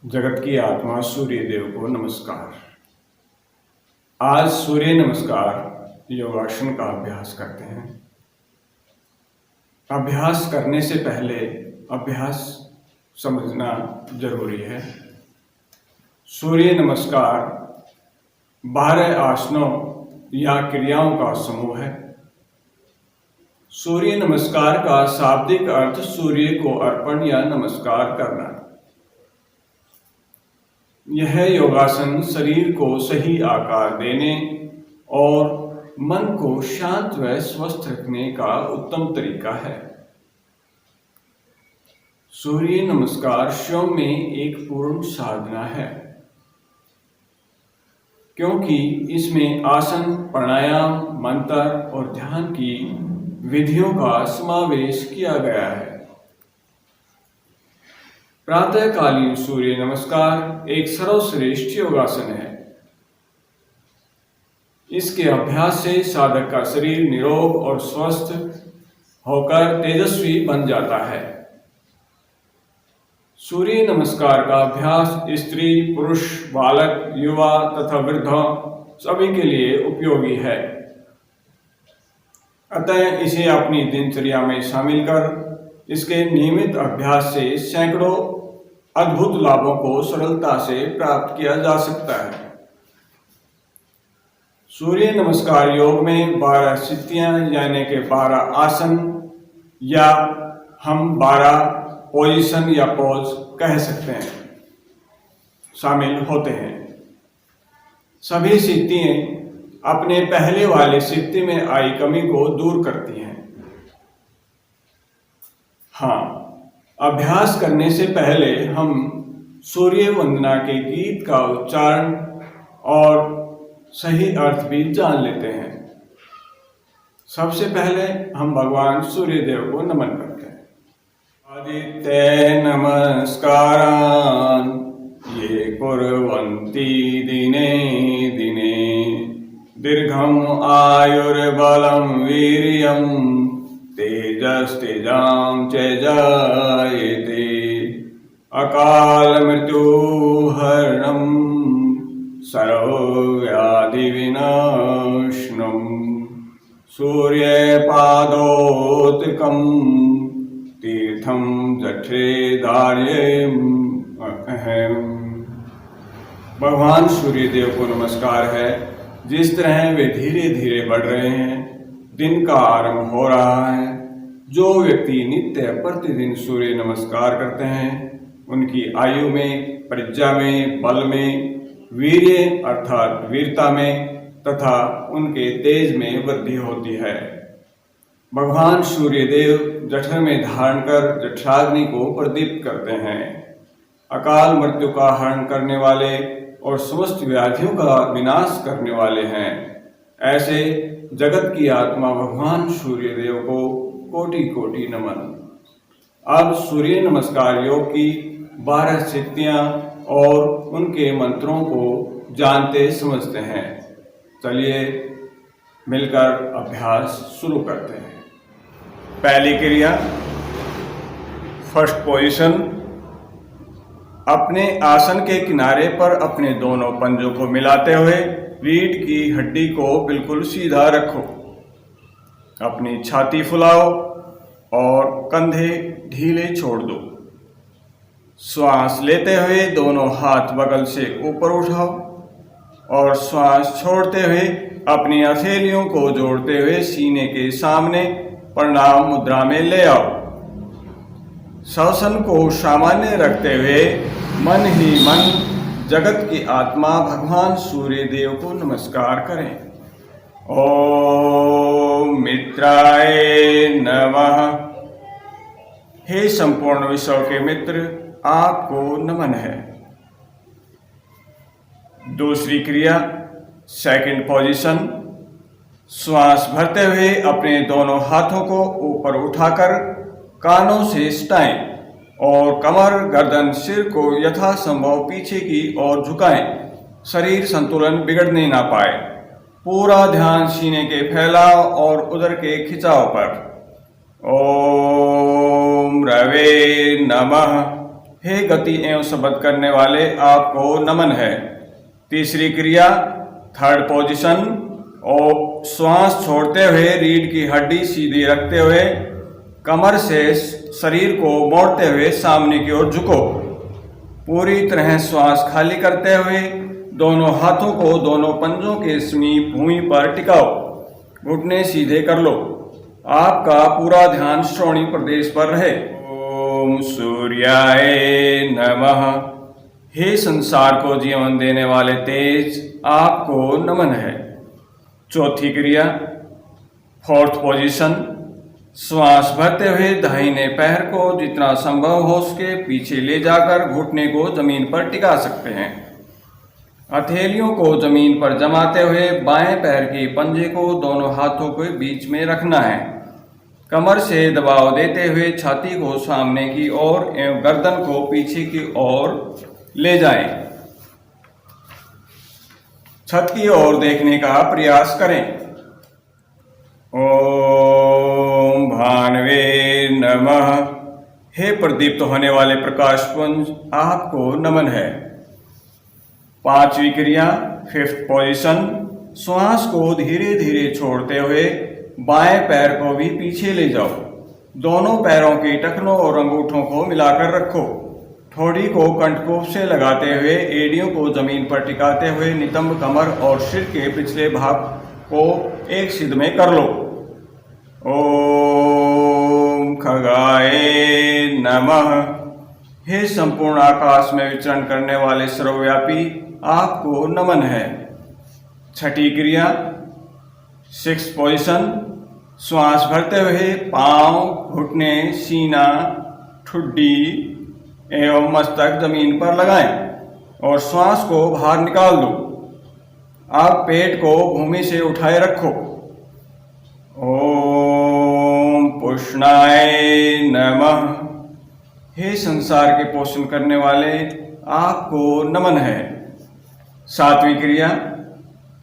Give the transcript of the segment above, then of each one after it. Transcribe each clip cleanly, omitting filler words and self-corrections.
जगत की आत्मा सूर्य देव को नमस्कार। आज सूर्य नमस्कार योगासन का अभ्यास करते हैं। अभ्यास करने से पहले अभ्यास समझना जरूरी है। सूर्य नमस्कार 12 आसनों या क्रियाओं का समूह है। सूर्य नमस्कार का शाब्दिक अर्थ सूर्य को अर्पण या नमस्कार करना। यह योगासन शरीर को सही आकार देने और मन को शांत व स्वस्थ रखने का उत्तम तरीका है। सूर्य नमस्कार स्वयं में एक पूर्ण साधना है, क्योंकि इसमें आसन, प्राणायाम, मंत्र और ध्यान की विधियों का समावेश किया गया है। प्रातःकालीन सूर्य नमस्कार एक सर्वश्रेष्ठ योगासन है। इसके अभ्यास से साधक का शरीर निरोग और स्वस्थ होकर तेजस्वी बन जाता है। सूर्य नमस्कार का अभ्यास स्त्री, पुरुष, बालक, युवा तथा वृद्ध सभी के लिए उपयोगी है। अतः इसे अपनी दिनचर्या में शामिल कर इसके नियमित अभ्यास से सैकड़ों अद्भुत लाभों को सरलता से प्राप्त किया जा सकता है। सूर्य नमस्कार योग में 12 स्थितियां यानी कि 12 आसन या हम 12 पोजीशन या पोज कह सकते हैं शामिल होते हैं। सभी स्थितियां अपने पहले वाले स्थिति में आई कमी को दूर करती हैं। हाँ, अभ्यास करने से पहले हम सूर्य वंदना के गीत का उच्चारण और सही अर्थ भी जान लेते हैं। सबसे पहले हम भगवान सूर्य देव को नमन करते हैं। आदित्य नमस्कारान् ये कुर्वन्ति दिने दिने दीर्घम आयुर्बलं वीर्यं तेजस्तेजां च जायते अकाल मृत्युहरणं सर्वव्याधिविनाशनं सूर्यपादोत्कं तीर्थं जठरे धार्येम्। भगवान सूर्यदेव को नमस्कार है। जिस तरह वे धीरे धीरे बढ़ रहे हैं, दिन का आरंभ हो रहा है। जो व्यक्ति नित्य प्रतिदिन सूर्य नमस्कार करते हैं, उनकी आयु में, प्रज्ञा में, बल में, वीर्य अर्थात वीरता में तथा उनके तेज में वृद्धि होती है। भगवान सूर्यदेव जठर में धारण कर जठराग्नि को प्रदीप्त करते हैं। अकाल मृत्यु का हरण करने वाले और समस्त व्याधियों का विनाश करने वाले हैं। ऐसे जगत की आत्मा भगवान सूर्यदेव को कोटि कोटि नमन। अब सूर्य नमस्कार योग की 12 स्थितियां और उनके मंत्रों को जानते समझते हैं। चलिए मिलकर अभ्यास शुरू करते हैं। पहली क्रिया, फर्स्ट पोजीशन। अपने आसन के किनारे पर अपने दोनों पंजों को मिलाते हुए रीढ़ की हड्डी को बिल्कुल सीधा रखो। अपनी छाती फुलाओ और कंधे ढीले छोड़ दो। श्वास लेते हुए दोनों हाथ बगल से ऊपर उठाओ और श्वास छोड़ते हुए अपनी हथेलियों को जोड़ते हुए सीने के सामने प्रणाम मुद्रा में ले आओ। श्वसन को सामान्य रखते हुए मन ही मन जगत की आत्मा भगवान सूर्य देव को नमस्कार करें। ओम मित्राय नमः। हे संपूर्ण विश्व के मित्र, आपको नमन है। दूसरी क्रिया, सेकंड पोजीशन। श्वास भरते हुए अपने दोनों हाथों को ऊपर उठाकर कानों से सटाएं और कमर, गर्दन, सिर को यथासंभव पीछे की ओर झुकाएं। शरीर संतुलन बिगड़ने ना पाए। पूरा ध्यान सीने के फैलाव और उदर के खिंचाव पर। ओम रवे नमः। हे गति एवं शब्द करने वाले आपको नमन है। तीसरी क्रिया थर्ड पोजीशन, और श्वास छोड़ते हुए रीढ़ की हड्डी सीधी रखते हुए कमर से शरीर को मोड़ते हुए सामने की ओर झुको। पूरी तरह श्वास खाली करते हुए दोनों हाथों को दोनों पंजों के समीप भूमि पर टिकाओ। घुटने सीधे कर लो। आपका पूरा ध्यान श्रोणी प्रदेश पर रहे। ओम सूर्याय नमः। हे संसार को जीवन देने वाले तेज, आपको नमन है। चौथी क्रिया फोर्थ पोजीशन, श्वास भरते हुए दाहिने पैर को जितना संभव हो सके पीछे ले जाकर घुटने को जमीन पर टिका सकते हैं। हथेलियों को जमीन पर जमाते हुए बाएं पैर के पंजे को दोनों हाथों के बीच में रखना है। कमर से दबाव देते हुए छाती को सामने की ओर एवं गर्दन को पीछे की ओर ले जाएं। छत की ओर देखने का प्रयास करें। ओम भानवे नमः। हे प्रदीप्त होने वाले प्रकाशपुंज, आपको नमन है। पांचवी क्रिया फिफ्थ पोजीशन, श्वास को धीरे धीरे छोड़ते हुए बाएं पैर को भी पीछे ले जाओ। दोनों पैरों के टखनों और अंगूठों को मिलाकर रखो। ठोड़ी को कंठकोप से लगाते हुए एड़ियों को जमीन पर टिकाते हुए नितंब कमर और सिर के पिछले भाग को एक सिद्ध में कर लो। ओम खगाय नमः। हे संपूर्ण आकाश में विचरण करने वाले सर्वव्यापी, आपको नमन है। छठी क्रिया सिक्स्थ पोजीशन, श्वास भरते हुए पांव, घुटने, सीना, ठुड्डी एवं मस्तक जमीन पर लगाएं और श्वास को बाहर निकाल दो। आप पेट को भूमि से उठाए रखो। ओम पुष्णाय नमः। हे संसार के पोषण करने वाले, आपको नमन है। सातवीं क्रिया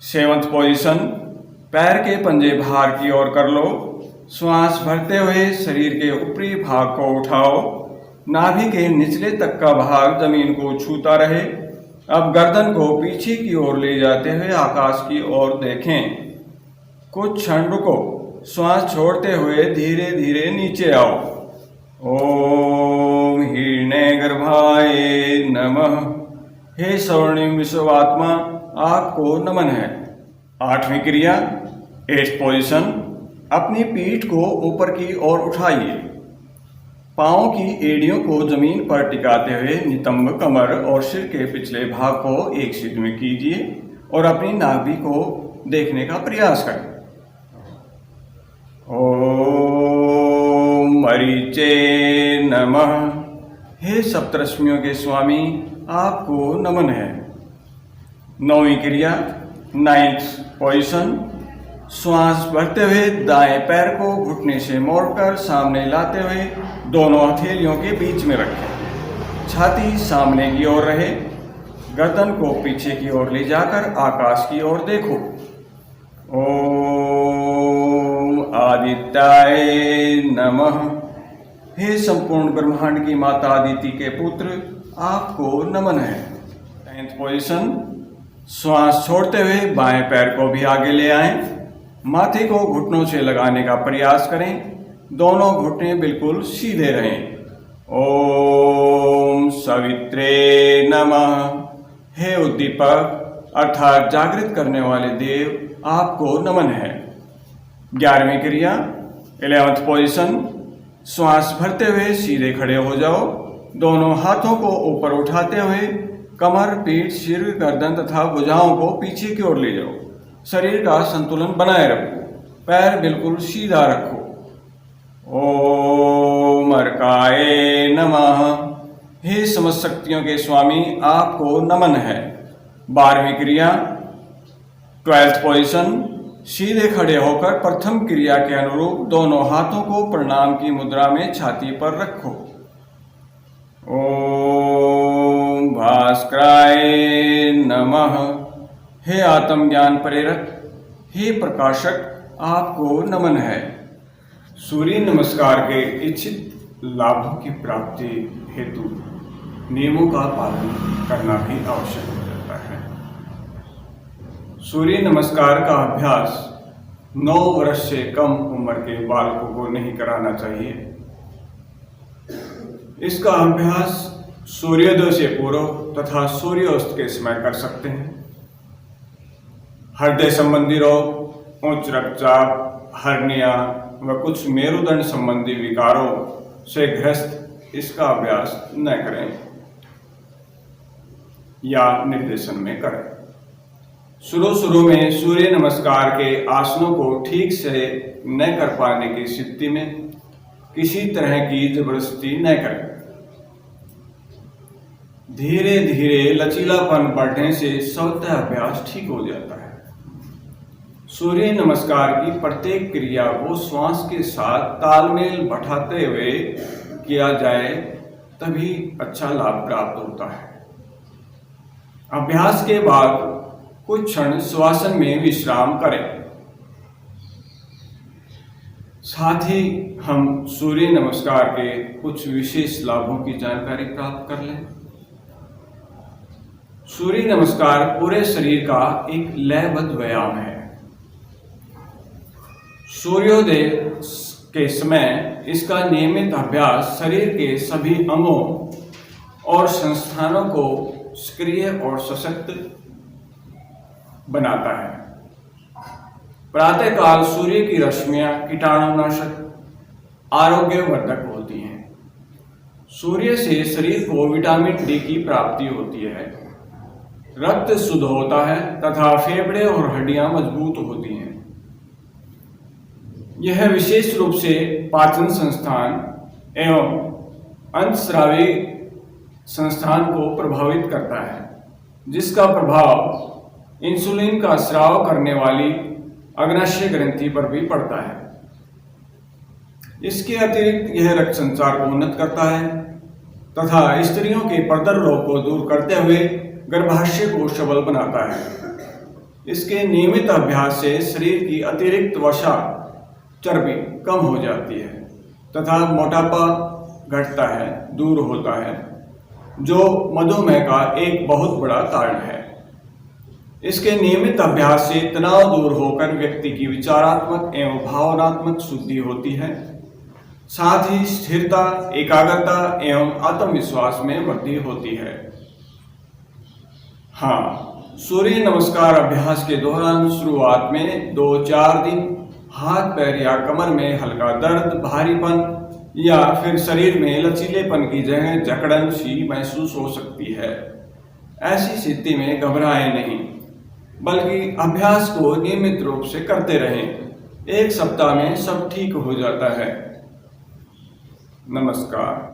सेवंथ पोजीशन, पैर के पंजे बाहर की ओर कर लो। श्वास भरते हुए शरीर के ऊपरी भाग को उठाओ। नाभि के निचले तक का भाग जमीन को छूता रहे। अब गर्दन को पीछे की ओर ले जाते हुए आकाश की ओर देखें। कुछ क्षण रुको। श्वास छोड़ते हुए धीरे धीरे नीचे आओ। ओम हिरण्यगर्भाय नमः। हे स्वर्णिम विश्वात्मा, आपको नमन है। आठवीं क्रिया एट्थ पोजीशन, अपनी पीठ को ऊपर की ओर उठाइए। पांव की एड़ियों को जमीन पर टिकाते हुए नितंब कमर और सिर के पिछले भाग को एक सिद्ध में कीजिए और अपनी नाभि को देखने का प्रयास करें। ओम मरीचे नमः। हे सप्तरश्मियों के स्वामी, आपको नमन है। नौवीं क्रिया नाइन्थ पोजीशन, श्वास भरते हुए दाएं पैर को घुटने से मोड़कर सामने लाते हुए दोनों हथेलियों के बीच में रखें। छाती सामने की ओर रहे। गर्दन को पीछे की ओर ले जाकर आकाश की ओर देखो। ओम आदित्याय नमः। हे संपूर्ण ब्रह्मांड की माता आदिति के पुत्र, आपको नमन है। 10th पोजीशन, श्वास छोड़ते हुए बाएं पैर को भी आगे ले आएं। माथे को घुटनों से लगाने का प्रयास करें। दोनों घुटने बिल्कुल सीधे रहें। ओम सवित्रे नमः। हे उद्दीपक अर्थात जागृत करने वाले देव, आपको नमन है। 11वीं क्रिया 11th पोजीशन, श्वास भरते हुए सीधे खड़े हो जाओ। दोनों हाथों को ऊपर उठाते हुए कमर, पीठ, सिर, गर्दन तथा भुजाओं को पीछे की ओर ले जाओ। शरीर का संतुलन बनाए रखो। पैर बिल्कुल सीधा रखो। ओम अर्काय नमः। हे समस्त शक्तियों के स्वामी, आपको नमन है। 12वीं क्रिया 12th पोजीशन, सीधे खड़े होकर प्रथम क्रिया के अनुरूप दोनों हाथों को प्रणाम की मुद्रा में छाती पर रखो। ओम भास्कराय नमः। हे आत्मज्ञान प्रेरक, हे प्रकाशक, आपको नमन है। सूर्य नमस्कार के इच्छित लाभों की प्राप्ति हेतु नियमों का पालन करना भी आवश्यक हो जाता है। सूर्य नमस्कार का अभ्यास 9 वर्ष से कम उम्र के बालकों को नहीं कराना चाहिए। इसका अभ्यास सूर्योदय से पूर्व तथा सूर्यास्त के समय कर सकते हैं। हृदय संबंधी रोग, उच्च रक्तचाप, हर्निया व कुछ मेरुदंड संबंधी विकारों से ग्रस्त इसका अभ्यास न करें या निर्देशन में करें। शुरू में सूर्य नमस्कार के आसनों को ठीक से न कर पाने की स्थिति में किसी तरह की जबरदस्ती न करें। धीरे धीरे लचीलापन बढ़ने से स्वतः अभ्यास ठीक हो जाता है। सूर्य नमस्कार की प्रत्येक क्रिया को श्वास के साथ तालमेल बैठाते हुए किया जाए तभी अच्छा लाभ प्राप्त होता है। अभ्यास के बाद कुछ क्षण श्वासन में विश्राम करें। साथ ही हम सूर्य नमस्कार के कुछ विशेष लाभों की जानकारी प्राप्त कर लें। सूर्य नमस्कार पूरे शरीर का एक लयबद्ध व्यायाम है। सूर्योदय के समय इसका नियमित अभ्यास शरीर के सभी अंगों और संस्थानों को सक्रिय और सशक्त बनाता है। प्रातःकाल सूर्य की रश्मियां कीटाणुनाशक, आरोग्यवर्धक होती हैं। सूर्य से शरीर को विटामिन डी की प्राप्ति होती है, रक्त शुद्ध होता है तथा फेफड़े और हड्डियां मजबूत होती हैं। यह विशेष रूप से पाचन संस्थान एवं अंतःस्रावी संस्थान को प्रभावित करता है, जिसका प्रभाव इंसुलिन का स्राव करने वाली अग्नाशय ग्रंथि पर भी पड़ता है। इसके अतिरिक्त यह रक्त संचार को उन्नत करता है तथा स्त्रियों के प्रदर रोग को दूर करते हुए गर्भाशय को सबल बनाता है। इसके नियमित अभ्यास से शरीर की अतिरिक्त वसा चर्बी कम हो जाती है तथा मोटापा घटता है, दूर होता है, जो मधुमेह का एक बहुत बड़ा कारण है। इसके नियमित अभ्यास से तनाव दूर होकर व्यक्ति की विचारात्मक एवं भावनात्मक शुद्धि होती है। साथ ही स्थिरता, एकाग्रता एवं आत्मविश्वास में वृद्धि होती है। हाँ, सूर्य नमस्कार अभ्यास के दौरान शुरुआत में 2-4 दिन हाथ पैर या कमर में हल्का दर्द, भारीपन या फिर शरीर में लचीलेपन की जगह जकड़न सी महसूस हो सकती है। ऐसी स्थिति में घबराएं नहीं, बल्कि अभ्यास को नियमित रूप से करते रहें। 1 सप्ताह में सब ठीक हो जाता है। नमस्कार।